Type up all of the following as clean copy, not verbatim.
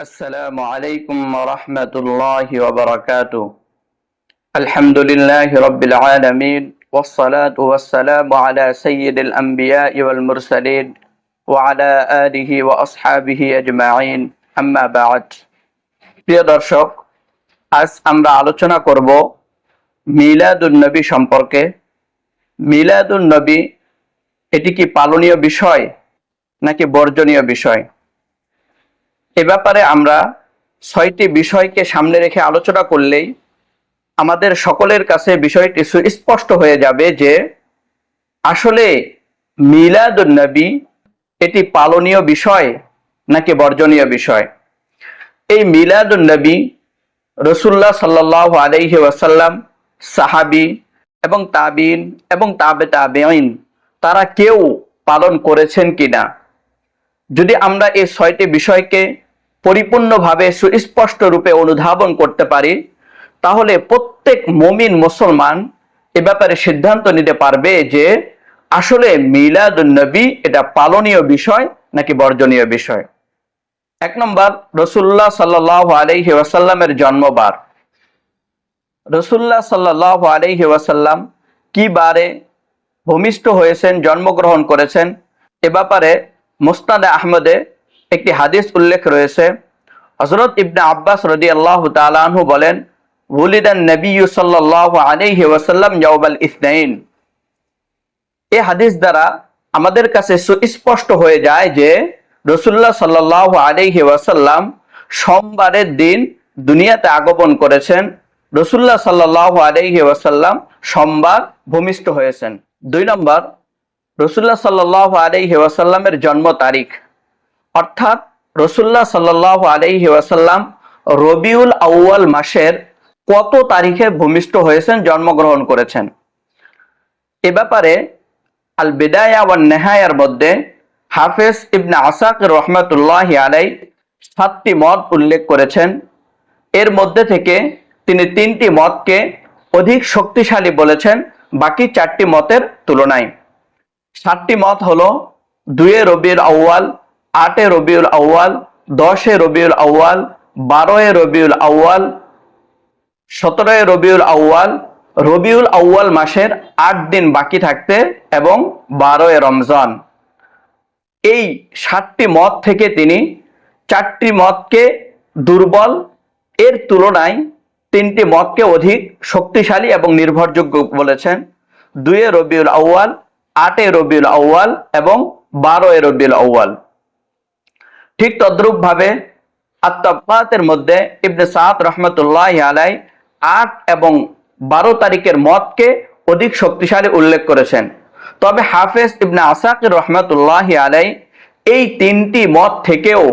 السلام عليكم ورحمة الله وبركاته. الحمد لله رب العالمين والصلاة والسلام على سيد الأنبياء والمرسلين وعلى آله وأصحابه أجمعين. أما بعد. প্রিয় দর্শক, আজ আমরা আলোচনা করব মিলাদুন নবী সম্পর্কে। মিলাদুন নবী এটি কি পালনীয় বিষয় নাকি বর্জনীয় বিষয়? এ ব্যাপারে আমরা 6টি বিষয়কে সামনে রেখে আলোচনা করলেই আমাদের সকলের কাছে বিষয়টি সুস্পষ্ট হয়ে যাবে যে আসলে মিলাদুন নবী এটি পালনীয় বিষয় নাকি বর্জনীয় বিষয়। এই মিলাদুন নবী রাসূলুল্লাহ সাল্লাল্লাহু আলাইহি ওয়াসাল্লাম, সাহাবী এবং তাবিঈন এবং তাবে তাবেঈন তারা কেউ পালন করেছেন কিনা, যদি আমরা এই 6টি বিষয়কে পরিপূর্ণভাবে সুস্পষ্ট রূপে অনুধাবন করতে পারি, তাহলে প্রত্যেক মুমিন মুসলমান এ ব্যাপারে সিদ্ধান্ত নিতে পারবে যে আসলে মিলাদুন নবী এটা পালনীয় বিষয় নাকি বর্জনীয় বিষয়। 1 নম্বর, রাসূলুল্লাহ সাল্লাল্লাহু আলাইহি ওয়াসাল্লামের জন্মবার। রাসূলুল্লাহ সাল্লাল্লাহু আলাইহি ওয়াসাল্লাম কি বারে ভূমিষ্ঠ হয়েছেন, জন্মগ্রহণ করেছেন, এ ব্যাপারে মুসনাদে আহমদে একটি হাদিস উল্লেখ রয়েছে। হযরত ইবনে আব্বাস রাদিয়াল্লাহু তাআলা আনহু বলেন, ওয়ালিদান নবী সাল্লাল্লাহু আলাইহি ওয়াসাল্লাম ইয়াউমাল ইসনাইন। এই হাদিস দ্বারা আমাদের কাছে সুস্পষ্ট হয়ে যায় যে রাসূলুল্লাহ সাল্লাল্লাহু আলাইহি ওয়াসাল্লাম সোমবারের দিন দুনিয়াতে আগমন করেছেন। রাসূলুল্লাহ সাল্লাল্লাহু আলাইহি ওয়াসাল্লাম সোমবার ভূমিষ্ঠ হয়েছেন। 2 নম্বর, রাসূলুল্লাহ সাল্লাল্লাহু আলাইহি ওয়াসাল্লামের জন্ম তারিখ, অর্থাৎ রাসূলুল্লাহ সাল্লাল্লাহু আলাইহি ওয়াসাল্লাম রবিউল আউয়াল মাসের কত তারিখে ভূমিষ্ঠ হয়েছেন, জন্মগ্রহণ করেছেন। এ ব্যাপারে আল বিদায়া ওয়ান নেহায়ার মধ্যে হাফেজ ইবনে আসাকির রাহমাতুল্লাহি আলাইহি 7টি মত উল্লেখ করেছেন। এর মধ্যে থেকে তিনি 3টি মতকে অধিক শক্তিশালী বলেছেন বাকি 4টি মতের তুলনায়। 7টি মত হলো 2 রবিউল আউয়াল, 8 রবিউল আউয়াল, 10 রবিউল আউয়াল, 12 রবিউল আউয়াল, 17 রবিউল আউয়াল, রবিউল আউয়াল মাসের 8 দিন বাকি থাকতে এবং 12 রমজান। এই 7টি মত থেকে তিনি 4টি মতকে দুর্বল, এর তুলনায় 3টি মতকে অধিক শক্তিশালী এবং নির্ভরযোগ্য বলেছেন। 2 রবিউল আউয়াল, 8 রবিউল আউয়াল এবং 12 রবিউল আউয়াল। ঠিক তদ্রূপ ভাবে আত-তাবাকাতের মধ্যে ইবনে সাদ রাহমাতুল্লাহি আলাইহি 8 এবং 12 তারিখের মতকে অধিক শক্তিশালী উল্লেখ করেছেন। তবে হাফেজ ইবনে আসাকির রাহমাতুল্লাহি আলাইহি এই 3টি মত থেকেও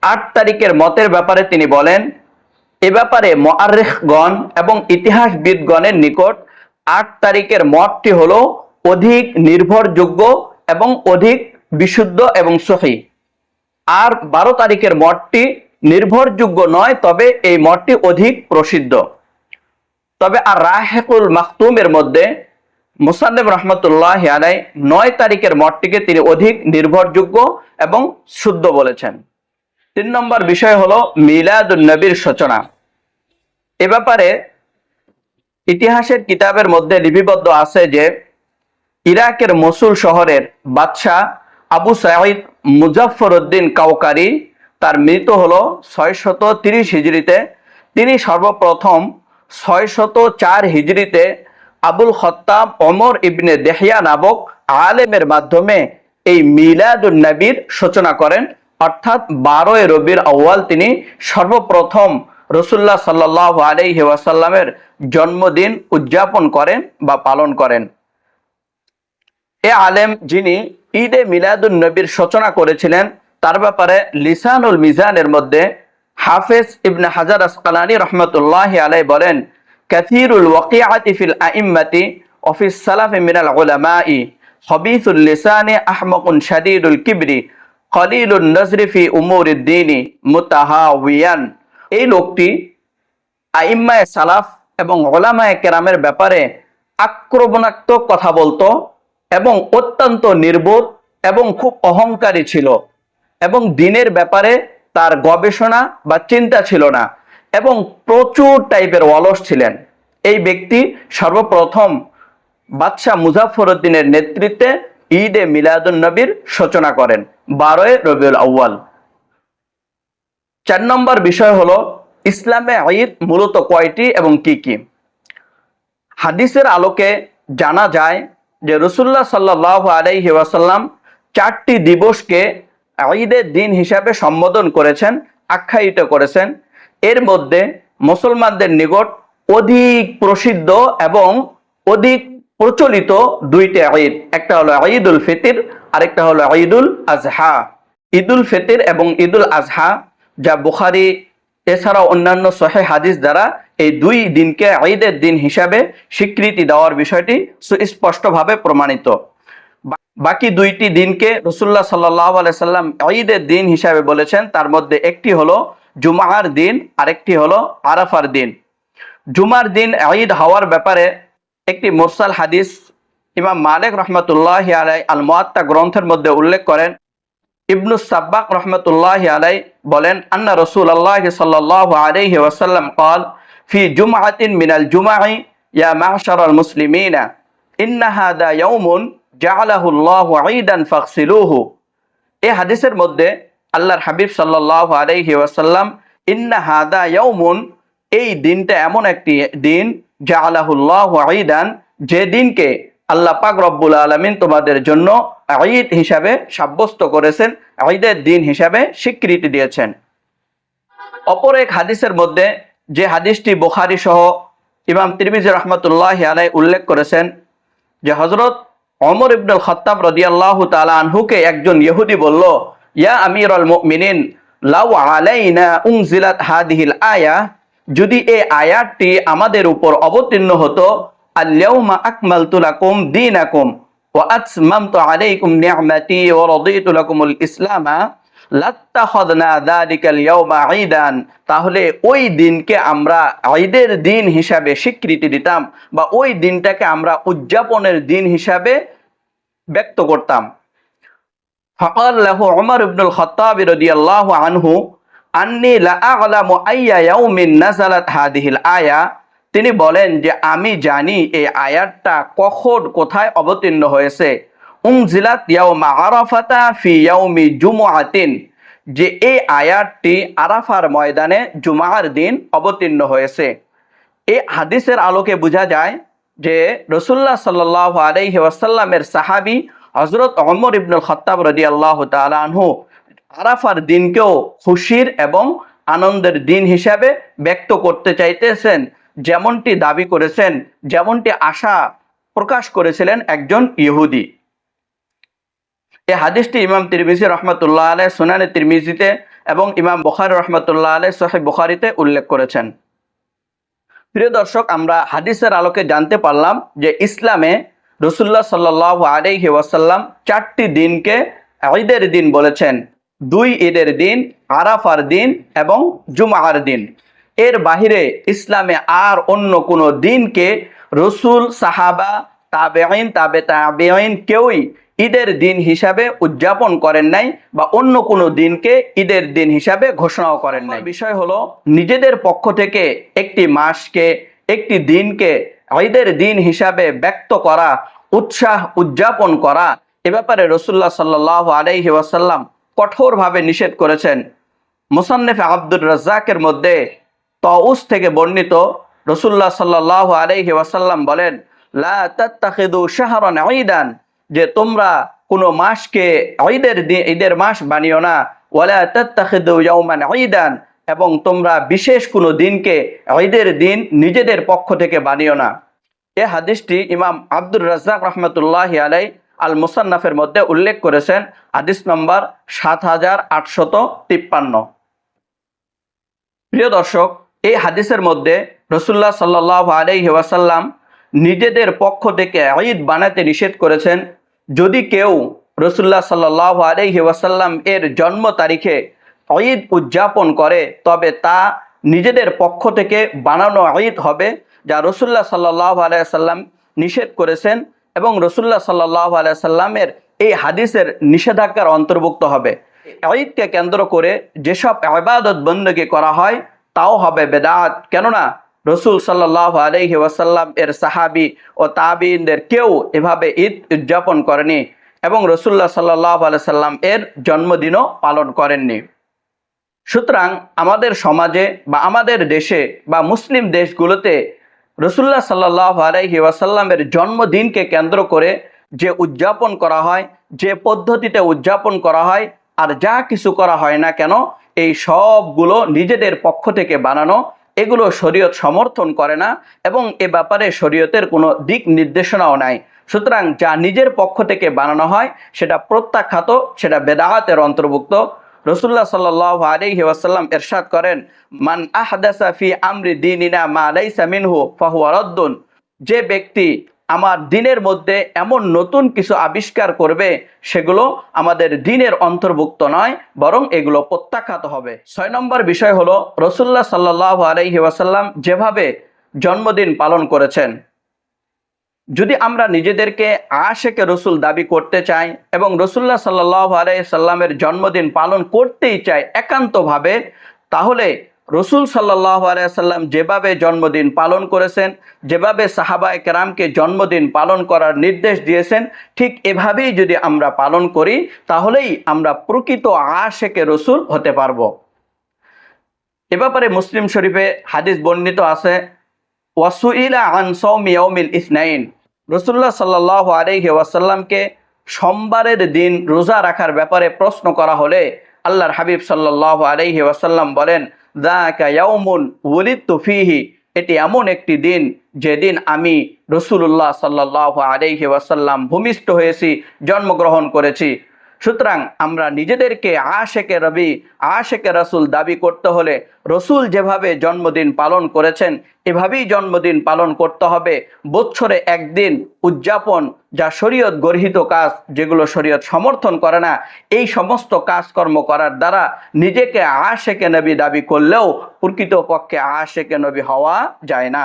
8 তারিখের মতের ব্যাপারে তিনি বলেন, এ ব্যাপারে মুআররিখগণ এবং ইতিহাসবিদগণের নিকট 8 তারিখের মতটি হলো অধিক নির্ভরযোগ্য এবং অধিক বিশুদ্ধ এবং সহিহ। আর 12 তারিখের মতটি নির্ভরযোগ্য নয়, তবে এই মতটি অধিক প্রসিদ্ধ। তবে আর রাহিকুল মাখতুমের মধ্যে মুসান্নিফ রাহমাতুল্লাহি আলাইহি 9 তারিখের মতটিকে তিনি অধিক নির্ভরযোগ্য এবং শুদ্ধ বলেছেন। 3 নম্বর বিষয় হলো মিলাদুন নবীর সূচনা। এ ব্যাপারে ইতিহাসের কিতাবের মধ্যে লিপিবদ্ধ আছে যে ইরাকের মসুল শহরের বাদশাহ আবু সাঈদ মুজাফফরউদ্দিন কাওকারি, তার মৃত্যু হলো 630 হিজরিতে। তিনি সর্বপ্রথম 604 হিজরিতে আবুল খত্তাব ওমর ইবনে দেহিয়া নামক আলেমের মাধ্যমে এই মিলাদুন নবীর সূচনা করেন, অর্থাৎ 12 রবিউল আউয়াল তিনি সর্বপ্রথম রাসূলুল্লাহ সাল্লাল্লাহু আলাইহি ওয়াসাল্লামের জন্মদিন উদযাপন করেন বা পালন করেন। এ আলেম যিনি ঈদে মিলাদুন নবীর সূচনা করেছিলেন, তার ব্যাপারে লিসানুল মিজানের মধ্যে হাফেজ ইবনে হাজার আসকালানী রাহমাতুল্লাহি আলাইহি বলেন, কাসীরুল ওয়াকিআতি ফিল আইম্মাতি ওয়া ফিস সালাফি মিনাল উলামাই খবীসুল লিসানি আহমাকুন শাদীদুল কিবরি কলিলুন নজরি ফি উমুরিদ দ্বীনি মুতাহাওয়িয়ান। এই লোকটি আইম্মায়ে সালাফ এবং উলামায়ে কেরামের ব্যাপারে আক্রমণাত্মক কথা বলতো এবং অত্যন্ত নির্বোধ এবং খুব অহংকারী ছিল এবং দ্বীনের ব্যাপারে তার গবেষণা বা চিন্তা ছিল না এবং প্রচুর টাইপের অলস ছিলেন। এই ব্যক্তি সর্বপ্রথম বাদশাহ মুজাফফরউদ্দিনের নেতৃত্বে ঈদে মিলাদুন নবীর সূচনা করেন 12 রবিউল আউয়াল। 4 নম্বর বিষয় হলো ইসলামে ঈদ মূলত কয়টি এবং কি কি। হাদিসের আলোকে জানা যায় যে রাসূলুল্লাহ সাল্লাল্লাহু আলাইহি ওয়াসাল্লাম 4টি দিবসকে ঈদের দিন হিসাবে সম্বোধন করেছেন, আখ্যায়িত করেছেন। এর মধ্যে মুসলমানদের নিকট অধিক প্রসিদ্ধ এবং অধিক প্রচলিত দুইটি ঈদ, একটা হলো ঈদুল ফিতর, আরেকটা হলো ঈদুল আজহা। ঈদুল ফিতর এবং ঈদুল আজহা, যা বুখারী এছাড়াও অন্যান্য সহিহ হাদিস দ্বারা এই দুই দিনকে ঈদের দিন হিসাবে স্বীকৃতি দেওয়ার বিষয়টি সুস্পষ্টভাবে প্রমাণিত। বাকি দুইটি দিনকে রাসূলুল্লাহ সাল্লাল্লাহু আলাইহি সাল্লাম ঈদের দিন হিসাবে বলেছেন। তার মধ্যে একটি হলো জুমার দিন, আরেকটি হলো আরাফার দিন। জুমার দিন ঈদ হওয়ার ব্যাপারে একটি মুরসাল হাদিস ইমাম মালিক রাহমাতুল্লাহি আলাইহি আল মুয়াত্তা গ্রন্থের মধ্যে উল্লেখ করেন। ইবনু সাব্বাক রাহমাতুল্লাহি আলাইহি বলেন, আন্না রাসূলুল্লাহ সাল্লাল্লাহু আলাইহি ওয়াসাল্লাম قال في جمعة من الجمع يا معشر المسلمين إن هذا يوم جعله الله عيدا فاغسلوه। এই হাদিসের মধ্যে আল্লাহর হাবিব সাল্লাল্লাহু আলাইহি ওয়াসাল্লাম ইন্না হাদা ইয়াউমুন, এই দিনটা এমন একটি দিন, জাআলাহুল্লাহু ঈদান, যে দিনকে আল্লাহ পাক রব্বুল আলামিন তোমাদের জন্য ঈদ হিসাবে সাব্যস্ত করেছেন, ঈদের দিন হিসাবে স্বীকৃতি দিয়েছেন। অপর এক হাদিসের মধ্যে, যে হাদিসটি বুখারী সহ ইমাম তিরমিজি রাহমাতুল্লাহি আলাইহি উল্লেখ করেছেন, যে হযরত ওমর ইবনুল খাত্তাব রাদিয়াল্লাহু তাআলা আনহুকে একজন ইহুদি বলল, ইয়া আমিরুল মুমিনিন লাউ আলাইনা উনজিলাত হাদিহিল আয়া, যদি এই আয়াতটি আমাদের উপর অবতীর্ণ হতো, আল ইয়াউমা আকমালতু লাকুম দীনাকুম ওয়া আতমামতু আলাইকুম নি'মাতি ওয়া রাদিতু লাকুমুল ইসলামা লাত্তাখাযনা যালিকাল ইয়াউমা ঈদান, তাহলে ওই দিনকে আমরা ঈদের দিন হিসাবে স্বীকৃতি দিতাম বা ওই দিনটাকে আমরা উদযাপনের দিন হিসাবে ব্যক্ত করতাম। ফাকাল লাহু উমর ইবনুল খাত্তাব রাদিয়াল্লাহু আনহু আন্নী লা আ'লামু আইয়া ইয়াউমিন নাযালাত হাদিহিল আয়া, তিনি বলেন যে আমি জানি এই আয়াতটা কখন কোথায় অবতীর্ণ হয়েছে। উনজিলাত ইয়াউমা আরাফাতা ফি ইয়াউমি জুমআতিন, যে এই আয়াতটি আরাফার ময়দানে জুমার দিন অবতীর্ণ হয়েছে। এই হাদিসের আলোকে বোঝা যায় যে রাসূলুল্লাহ সাল্লাল্লাহু আলাইহি ওয়াসাল্লামের সাহাবী হযরত ওমর ইবনুল খাত্তাব রাদিয়াল্লাহু তাআলা আনহু আরাফার দিনকেও খুশির এবং আনন্দের দিন হিসাবে ব্যক্ত করতে চাইতেছেন, যেমনটি দাবি করেছেন, যেমনটি আশা প্রকাশ করেছিলেন একজন ইহুদি। এই হাদিসটি ইমাম তিরমিজি রাহমাতুল্লাহ আলাইহি সুনানে তিরমিজিতে এবং ইমাম বুখারী রাহমাতুল্লাহ আলাইহি সহিহ বুখারীতে উল্লেখ করেছেন। প্রিয় দর্শক, আমরা হাদিসের আলোকে জানতে পারলাম যে ইসলামে রাসূলুল্লাহ সাল্লাল্লাহু আলাইহি ওয়াসাল্লাম 4টি দিনকে ঈদের দিন বলেছেন, 2 ঈদের দিন, আরাফার দিন এবং জুমার দিন। এর বাহিরে ইসলামে আর অন্য কোনো দিনকে রাসূল, সাহাবা, তাবেঈন, তাবেঈন কেউই ঈদের দিন হিসাবে উদযাপন করেন নাই বা অন্য কোনো দিনকে ঈদের দিন হিসাবে ঘোষণাও করেন নাই। বিষয় হলো নিজেদের পক্ষ থেকে একটি মাসকে, একটি দিনকে ঈদের দিন হিসাবে ব্যক্ত করা, উৎসাহ উদযাপন করা, এ ব্যাপারে রাসূলুল্লাহ সাল্লাল্লাহু আলাইহি ওয়াসাল্লাম কঠোরভাবে নিষেধ করেছেন। মুসান্নিফ আব্দুর রাজ্জাকের মধ্যে তাউস থেকে বর্ণিত, রাসূলুল্লাহ সাল্লাল্লাহু আলাইহি ওয়াসাল্লাম বলেন, লা তাত্তাখিদু শাহরান ঈদান, যে তোমরা কোনো মাসকে ঈদের মাস বানিও না, ওয়ালা তাত্তাখিদু ইয়াওমান ঈদান, এবং তোমরা বিশেষ কোনো দিনকে ঈদের দিন নিজেদের পক্ষ থেকে বানিও না। এই হাদিসটি ইমাম আব্দুর রাজ্জাক রাহমাতুল্লাহি আলাইহি আল মুসান্নাফের মধ্যে উল্লেখ করেছেন, হাদিস নম্বর 7853। প্রিয় দর্শক, এই হাদিসের মধ্যে রাসূলুল্লাহ সাল্লাল্লাহু আলাইহি ওয়াসাল্লাম নিজেদের পক্ষ থেকে ঈদ বানাতে নিষেধ করেছেন। যদি কেউ রাসূলুল্লাহ সাল্লাল্লাহু আলাইহি ওয়াসাল্লাম এর জন্ম তারিখে ঈদ উদযাপন করে, তবে তা নিজেদের পক্ষ থেকে বানানো ঈদ হবে, যা রাসূলুল্লাহ সাল্লাল্লাহু আলাইহি ওয়াসাল্লাম নিষেধ করেছেন এবং রাসূলুল্লাহ সাল্লাল্লাহু আলাইহি ওয়াসাল্লামের এই হাদিসের নিষেধাজ্ঞার অন্তর্ভুক্ত হবে। ঈদকে কেন্দ্র করে যেসব ইবাদত বندگی করা হয় তাও হবে বেদাত। কেননা রসুল সাল্লাল্লাহু আলাইহি ওয়াসাল্লাম এর সাহাবী ও তাবিঈনদের কেউ এভাবে ঈদ উদযাপন করেনি এবং রাসূলুল্লাহ সাল্লাল্লাহু আলাইহি সাল্লাম এর জন্মদিনও পালন করেননি। সুতরাং আমাদের সমাজে বা আমাদের দেশে বা মুসলিম দেশগুলোতে রাসূলুল্লাহ সাল্লাল্লাহু আলাইহি ওয়াসাল্লামের জন্মদিনকে কেন্দ্র করে যে উদযাপন করা হয়, যে পদ্ধতিতে উদযাপন করা হয় আর যা কিছু করা হয় না কেন, এই সবগুলো নিজেদের পক্ষ থেকে বানানো। এগুলো শরীয়ত সমর্থন করে না এবং এ ব্যাপারে শরীয়তের কোনো দিক নির্দেশনাও নাই। সুতরাং যা নিজের পক্ষ থেকে বানানো হয় সেটা প্রত্যাখ্যাত, সেটা বেদাতের অন্তর্ভুক্ত। রাসূলুল্লাহ সাল্লাল্লাহু আলাইহি ওয়াসাল্লাম ইরশাদ করেন, মান আহদাসা ফি আমরি দীনিনা মা লাইসা মিনহু ফাহুয়া রাদ্দুন। যে ব্যক্তি আমার দিনের মধ্যে এমন নতুন কিছু আবিষ্কার করবে সেগুলো আমাদের দিনের অন্তর্ভুক্ত নয়, বরং এগুলো প্রত্যাখ্যাত হবে। ৬ নম্বর বিষয় হলো রাসূলুল্লাহ সাল্লাল্লাহু আলাইহি ওয়াসাল্লাম যেভাবে জন্মদিন পালন করেছেন, যদি আমরা নিজেদেরকে আশেকে রসুল দাবি করতে চাই এবং রাসূলুল্লাহ সাল্লাল্লাহু আলাইহি সাল্লামের জন্মদিন পালন করতেই চাই একান্তভাবে, তাহলে রসুল সাল্লাল্লাহু আলাইহি সাল্লাম যেভাবে জন্মদিন পালন করেছেন, যেভাবে সাহাবায়ে কেরামকে জন্মদিন পালন করার নির্দেশ দিয়েছেন, ঠিক এভাবেই যদি আমরা পালন করি তাহলেই আমরা প্রকৃত আশেকে রসুল হতে পারবো। এ ব্যাপারে মুসলিম শরীফে হাদিস বর্ণিত আছে, ওয়াসুইলা আন সাওমি ইয়াউমিল ইসনাইন। রাসূলুল্লাহ সাল্লাল্লাহু আলাইহি ওয়াসাল্লামকে সোমবারের দিন রোজা রাখার ব্যাপারে প্রশ্ন করা হলে আল্লাহর হাবিব সাল্লাল্লাহু আলাইহি ওয়াসাল্লাম বলেন, যাকা ইয়াউমুন উলিদতু ফীহি। এটি এমন একটি দিন যেদিন আমি রাসূলুল্লাহ সাল্লাল্লাহু আলাইহি ওয়াসাল্লাম ভূমিষ্ঠ হয়েছি, জন্মগ্রহণ করেছি। সুতরাং আমরা নিজেদেরকে আশেকে রবি, আশেকে রাসূল দাবি করতে হলে রসুল যেভাবে জন্মদিন পালন করেছেন এভাবেই জন্মদিন পালন করতে হবে। বছরে একদিন উদযাপন যা শরীয়ত গর্হিত কাজ, যেগুলো শরীয়ত সমর্থন করে না, এই সমস্ত কাজকর্ম করার দ্বারা নিজেকে আশেকে নবী দাবি করলেও প্রকৃতপক্ষে আশেকে নবী হওয়া যায় না।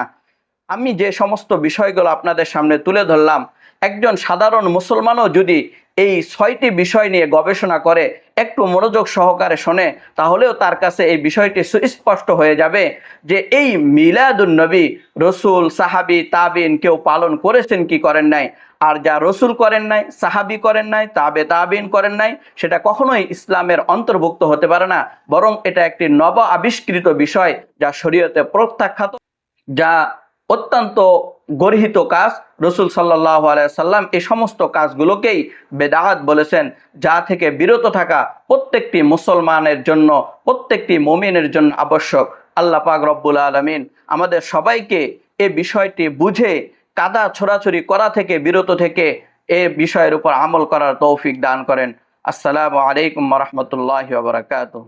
আমি যে সমস্ত বিষয়গুলো আপনাদের সামনে তুলে ধরলাম, একজন সাধারণ মুসলমানও যদি এই ৬টি বিষয় নিয়ে গবেষণা করে, একটু মনোযোগ সহকারে শোনে, তাহলেও তার কাছে এই বিষয়টি সুস্পষ্ট হয়ে যাবে যে এই মিলাদুন নবী রসুল, সাহাবী, তাবিন কেউ পালন করেছেন কি করেন নাই। আর যা রসুল করেন নাই, সাহাবী করেন নাই, তাবিন করেন নাই, সেটা কখনোই ইসলামের অন্তর্ভুক্ত হতে পারে না, বরং এটা একটি নব আবিষ্কৃত বিষয় যা শরীয়তে প্রত্যাখ্যাত, যা অত্যন্ত গর্হিত কাজ। রসুল সাল্লাল্লাহু আলাইহি সাল্লাম এই সমস্ত কাজগুলোকেই বেদাত বলেছেন, যা থেকে বিরত থাকা প্রত্যেকটি মুসলমানের জন্য, প্রত্যেকটি মুমিনের জন্য আবশ্যক। আল্লাহ পাক রব্বুল আলামিন আমাদের সবাইকে এই বিষয়টি বুঝে কাদা ছোড়াছুরি করা থেকে বিরত থেকে এই বিষয়ের উপর আমল করার তৌফিক দান করেন। আসসালামু আলাইকুম ওয়া রাহমাতুল্লাহি ওয়া বারাকাতুহু।